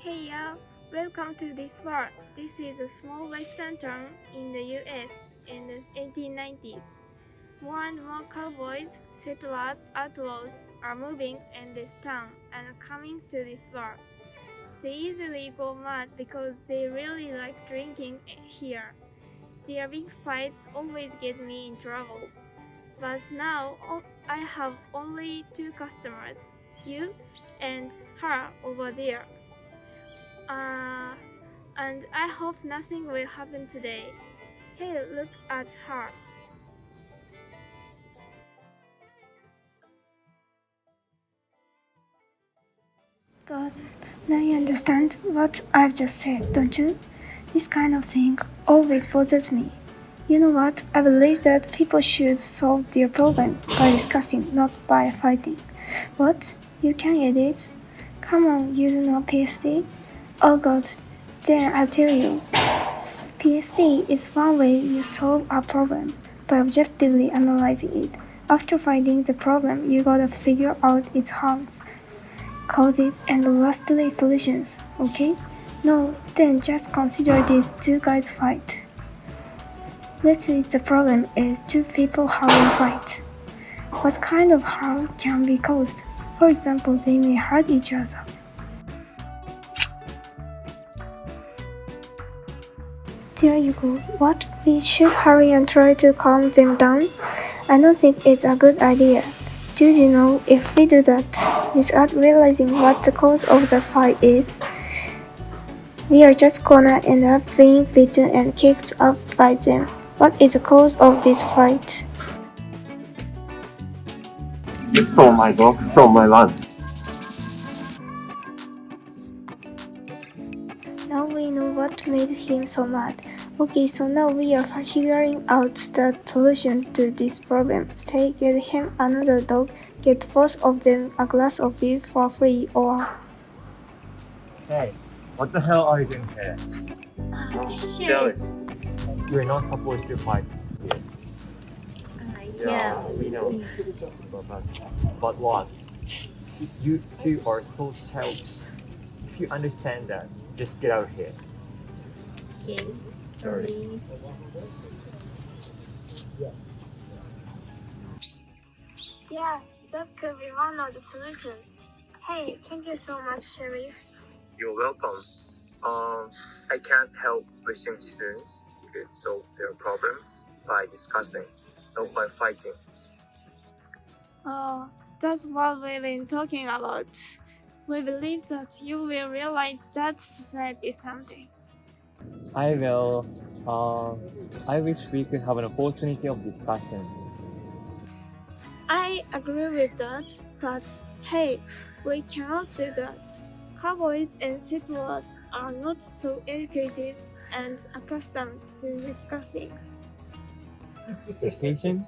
Hey y'all, welcome to this bar. This is a small western town in the US in the 1890s. More and more cowboys, settlers, outlaws are moving in this town and coming to this bar. They usually go mad because they really like drinking here. Their big fights always get me in trouble. But now I have only two customers, you and her over there. Uh, and I hope nothing will happen today. Hey, look at her. But now you understand what I've just said, don't you? This kind of thing always bothers me. You know what? I believe that people should solve their problem by discussing, not by fighting. What? You can edit? Come on, you do know PSD? Oh god, then I'll tell you. PSD is one way you solve a problem by objectively analyzing it. After finding the problem, you gotta figure out its harms, causes, and lastly solutions, okay? No, then just consider these two guys fight. Let's say the problem is two people having a fight. What kind of harm can be caused? For example, they may hurt each other. There you go. What? We should hurry and try to calm them down? I don't think it's a good idea. Do you know if we do that without realizing what the cause of that fight is, we are just gonna end up being beaten and kicked out by them. What is the cause of this fight? You stole my dog from my lunch. Now we know what made him so mad. Okay, so now we are figuring out the solution to this problem. Say get him another dog, get both of them a glass of beer for free, or Hey, what the hell are you doing here? Jelly, you're not supposed to fight here. We know. But what? You two are so childish. If you understand that, just get out of here. Okay, Sorry. Yeah, that could be one of the solutions. Hey, thank you so much, Sheriff. You're welcome. I can't help wishing students could solve their problems by discussing, not by fighting. Oh, that's what we've been talking about. We believe that you will realize that society is something. I will. I wish we could have an opportunity of discussion. I agree with that, but hey, we cannot do that. Cowboys and settlers are not so educated and accustomed to discussing. Education?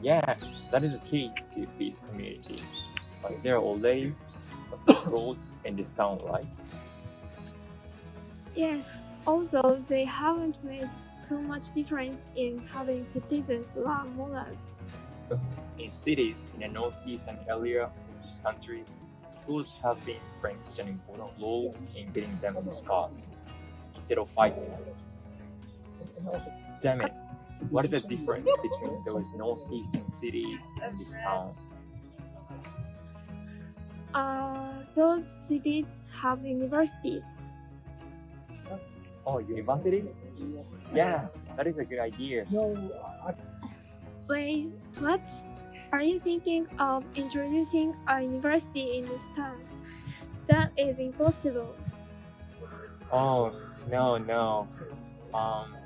Yeah, that is the key to peace community. But there are already some rules in this town, right? Yes, although they haven't made so much difference in having citizens learn moral. In cities in the northeastern area of this country, schools have been playing such an important role in getting them discussed instead of fighting. Damn it, what is the difference between those northeastern cities and this town? Those cities have universities. Oh, universities? Yeah, that is a good idea. Wait, what? Are you thinking of introducing a university in this town? That is impossible. Oh, no. Um,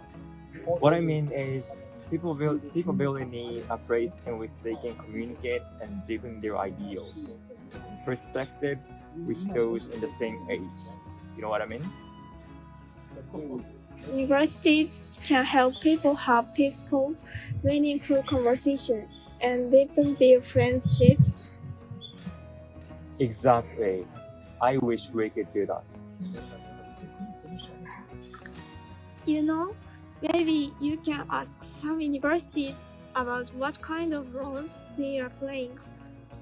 what I mean is, people really need a place in which they can communicate and deepen their ideals, perspectives with those in the same age. You know what I mean? Universities can help people have peaceful, meaningful conversation and deepen their friendships. Exactly. I wish we could do that. You know, maybe you can ask some universities about what kind of role they are playing,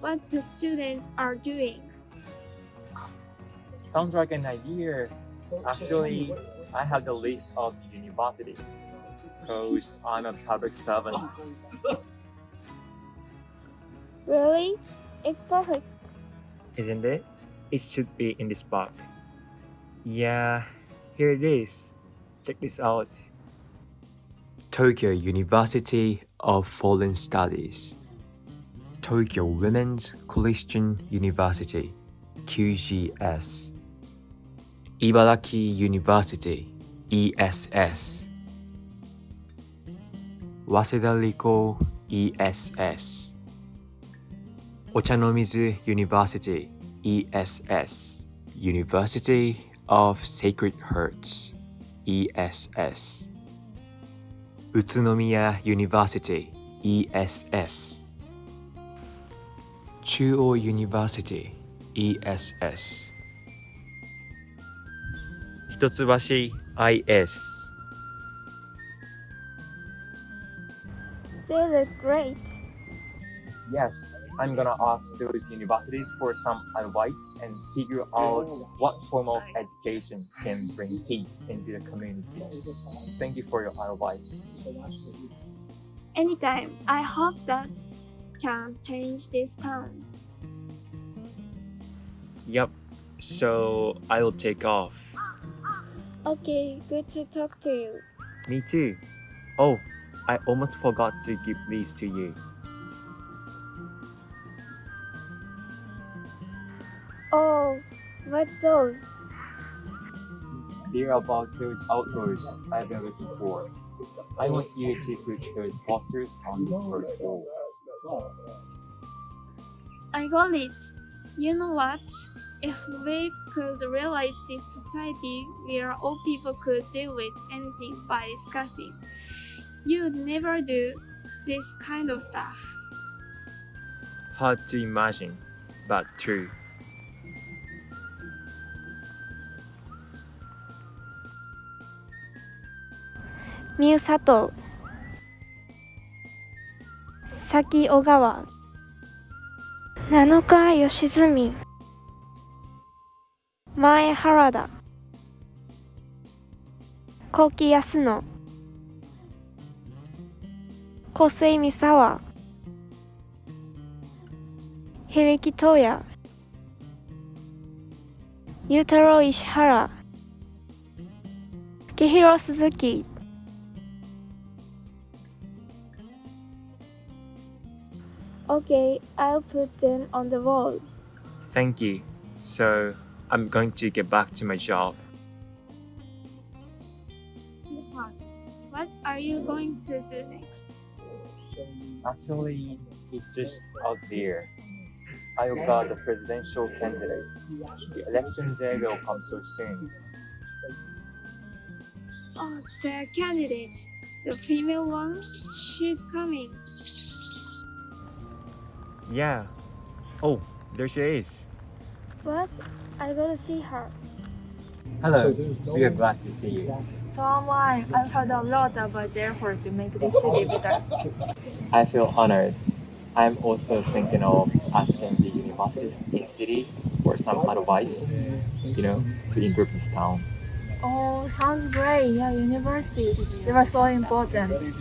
what the students are doing. sounds like an idea. Actually, I have the list of universities because I'm a public servant. Really? It's perfect. Isn't it? It should be in this book. Yeah, here it is. Check this out. Tokyo University of Foreign Studies, Tokyo Women's Christian University, QGS, Ibaraki University, ESS, Waseda Riko, ESS, Ochanomizu University, ESS, University of Sacred Hearts, ESS, Utsunomiya University, ESS, Chuo University, ESS, Hitotsubashi, IS. They look great. Yes, I'm gonna ask those universities for some advice and figure out what form of education can bring peace into the community. Thank you for your advice. Anytime. I hope that can change this town. Yep, so I'll take off. Okay, good to talk to you. Me too. Oh, I almost forgot to give these to you. Oh, what's those? They're about those outdoors I've been looking for. I want you to put those posters on this first wall. I got it. You know what? If we could realize this society where all people could deal with anything by discussing, you'd never do this kind of stuff. Hard to imagine, but true. Miu Sato, Saki Ogawa, Nanoka Yoshizumi, Mae Harada, Koki Yasuno, Kosei Misawa, Hibiki Toya, Yutaro Ishihara, Fukihiro Suzuki. Okay, I'll put them on the wall. Thank you. So, I'm going to get back to my job. What are you going to do next? Actually, it's just out there. I got the presidential candidate. The election day will come so soon. Oh, the candidate. The female one? She's coming. Yeah. Oh, there she is. What? I gotta see her. Hello. We are glad to see you. So am I. I've heard a lot about their effort to make this city better. I feel honored. I'm also thinking of asking the universities in cities for some advice, to improve this town. Oh, sounds great. Yeah, universities. They are so important.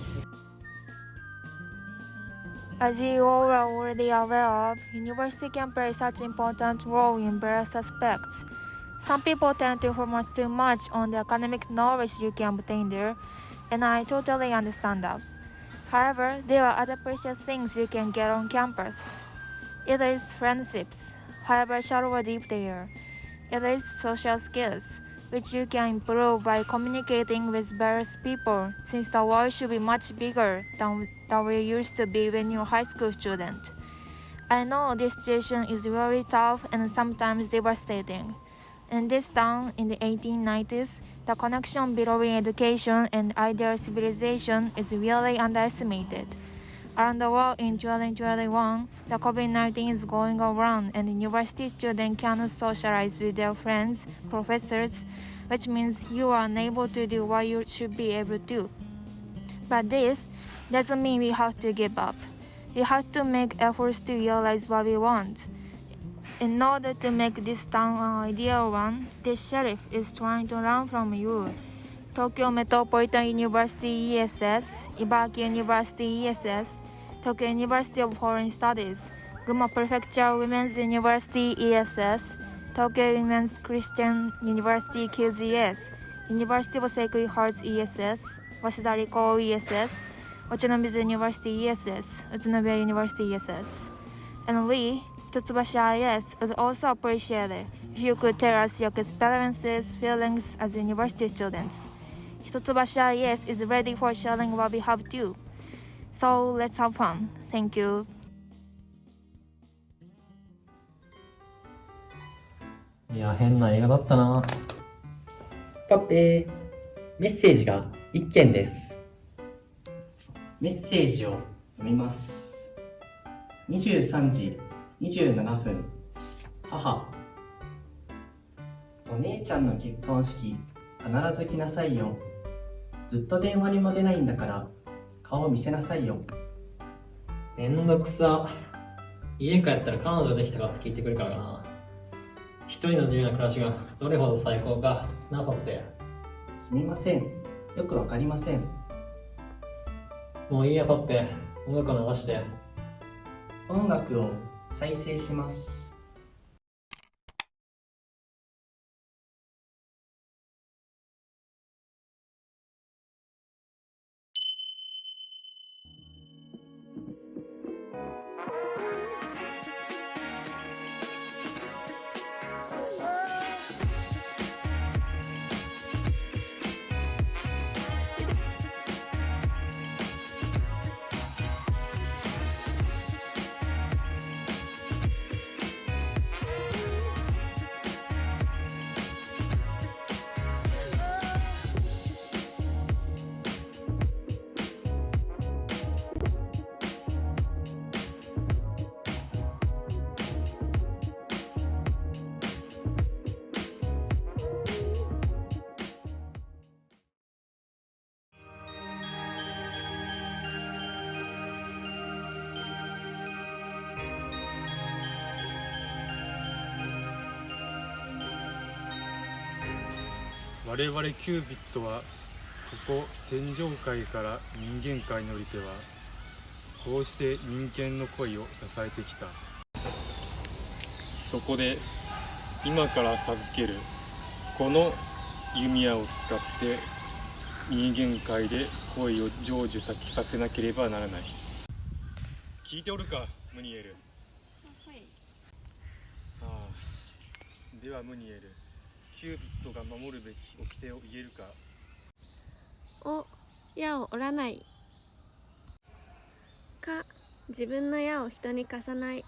As you all are already aware of, university can play such an important role in various aspects. Some people tend to focus too much on the academic knowledge you can obtain there, and I totally understand that. However, there are other precious things you can get on campus. It is friendships, however shallow or deep they are. It is social skills, which you can improve by communicating with various people, since the world should be much bigger than we used to be when you're a high school student. I know this situation is very tough and sometimes devastating. In this town, in the 1890s, the connection between education and ideal civilization is really underestimated. Around the world in 2021, the COVID-19 is going around and university students cannot socialize with their friends, professors, which means you are unable to do what you should be able to. But this doesn't mean we have to give up. We have to make efforts to realize what we want. In order to make this town an ideal one, this sheriff is trying to learn from you. Tokyo Metropolitan University ESS, Ibaraki University ESS, Tokyo University of Foreign Studies, Gunma Prefecture Women's University ESS, Tokyo Women's Christian University QZS, University of Sacred Hearts ESS, Waseda Riko ESS, Ochanomizu University ESS, Utsunomiya University ESS. And we, Hitotsubashi IS, would also appreciate it if you could tell us your experiences, feelings as university students. Hitotsubashi IS is ready for sharing what we have too. So let's have fun. Thank you. いや、変な映画だったな。パペー、メッセージが1件です。メッセージを読みます。23時27分、母。お姉ちゃんの結婚式、必ず来なさいよ。ずっと電話にも出ないんだから、顔見せなさいよ。めんどくさ。家帰ったら彼女できたかって聞いてくるからな。一人の自由な暮らしがどれほど最高かな、パペ。すみません。よくわかりません。もういいや、パペ。音楽を流して。音楽を再生します。我々キュービットはここ天上界から人間界においてはこうして人間の恋を支えてきた。そこで今から授けるこの弓矢を使って人間界で恋を成就させなければならない。聞いておるか、ムニエル。はい。ああ、ではムニエル、キュービットが守るべき掟を言えるか。お、矢を折らない。か、自分の矢を人に貸さない。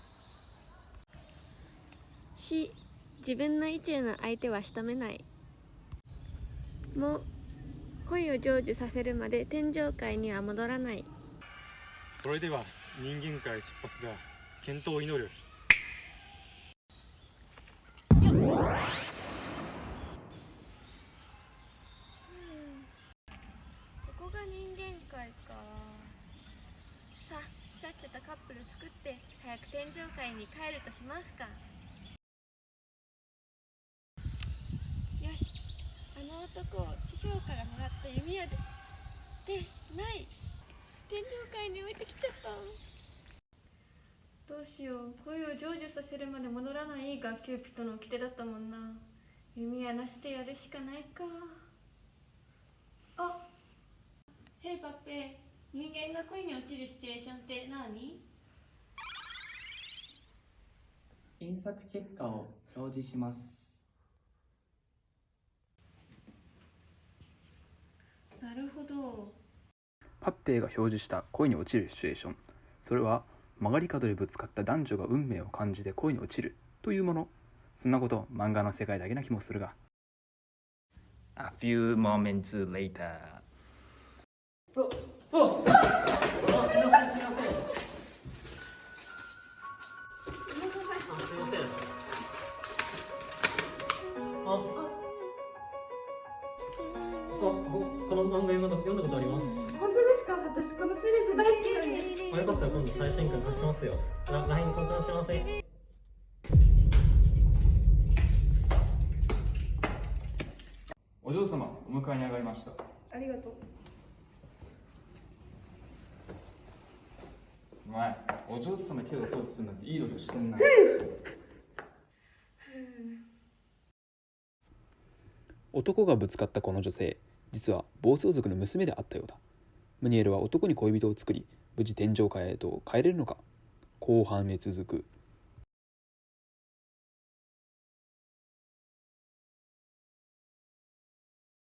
し、自分の意中の相手は仕留めない。も、恋を成就させるまで天上界には戻らない。それでは人間界出発だ。健闘を祈る。ここが人間界か。さあ、ちゃっちゃとカップル作って早く天上界に帰るとしますか。よし、あの男を師匠からもらった弓矢でない。天上界に置いてきちゃった。どうしよう、恋を成就させるまで戻らないがキューピッドの掟だったもんな。弓矢なしでやるしかないか。あ、ヘイパッペ、人間が恋に落ちるシチュエーションって何？検索結果を表示します。なるほど。パッペイが表示した恋に落ちるシチュエーション、それは曲がり角でぶつかった男女が運命を感じて恋に落ちるというもの。そんなこと漫画の世界だけな気もするが。 A few moments later. すいません、すいません。すいません。この漫画読んだことあります。本当ですか？私このシリーズ大好きなんです。よかったら今度最新刊貸しますよ。LINE 交換しません。迎えに上がりました。ありがとう。お前、お嬢様に手を出そうとするなんていい度胸してんな。男がぶつかったこの女性、実は暴走族の娘であったようだ。ムニエルは男に恋人を作り、無事天上界へと帰れるのか。後半へ続く。